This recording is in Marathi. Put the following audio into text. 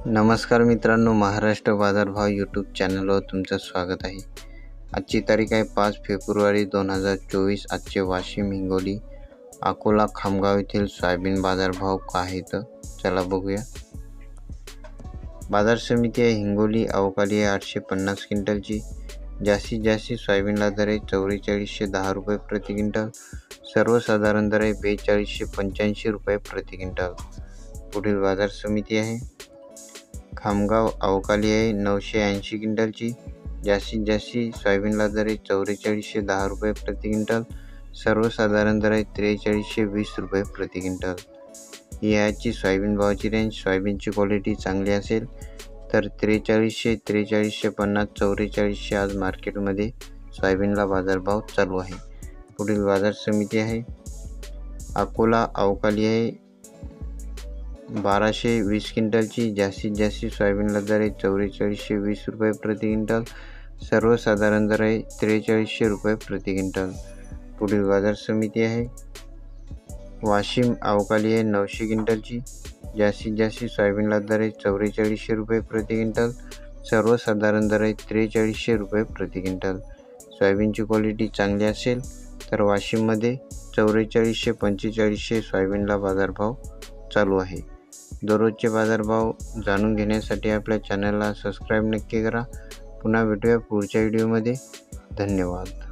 नमस्कार मित्रांनो, महाराष्ट्र बाजारभाव यूट्यूब चॅनलवर तुमचं स्वागत आहे. आजची तारीख आहे 5 फेब्रुवारी 2024. आजचे वाशिम, हिंगोली, अकोला, खामगाव येथील सोयाबीन बाजारभाव काय आहेत चला बघूया. बाजार समिती आहे हिंगोली, अवकाली आहे 850 क्विंटलची. जास्तीत जास्त सोयाबीनला दर आहे 4410 रुपये प्रति क्विंटल. सर्वसाधारण दर आहे 4285 रुपये प्रति क्विंटल. पुढील बाजार समिती आहे खामगाव, अवकाली आहे 980 क्विंटलची. जास्तीत जास्त सोयाबीनला दर आहे 4410 रुपये प्रति क्विंटल. सर्वसाधारण दर आहे 4320 रुपये प्रति क्विंटल. ही आजची सोयाबीन भावाची रेंज. सोयाबीनची क्वालिटी चांगली असेल तर 4300, 4350, 4400 आज मार्केटमध्ये सोयाबीनला बाजारभाव चालू आहे. पुढील बाजार समिती आहे अकोला, अवकाली आहे 1220 क्विंटलची. जास्तीत जास्त सोयाबीनला दर आहे 4420 रुपये प्रति क्विंटल. सर्वसाधारण दर आहे 4300 रुपये प्रति क्विंटल. पुढील बाजार समिती आहे वाशिम, अवकाली आहे 900 क्विंटलची. जास्तीत जास्त सोयाबीनला दर आहे 4400 रुपये प्रति क्विंटल. सर्वसाधारण दर आहे 4300 रुपये प्रति क्विंटल. सोयाबीनची क्वालिटी चांगली असेल तर वाशिममध्ये 4400, 4500 सोयाबीनला बाजारभाव चालू आहे. दररोजचे बाजारभाव जाणून घेण्यासाठी आपल्या चॅनलला सबस्क्राईब नक्की करा. पुन्हा भेटूया पुढच्या व्हिडिओमध्ये. धन्यवाद.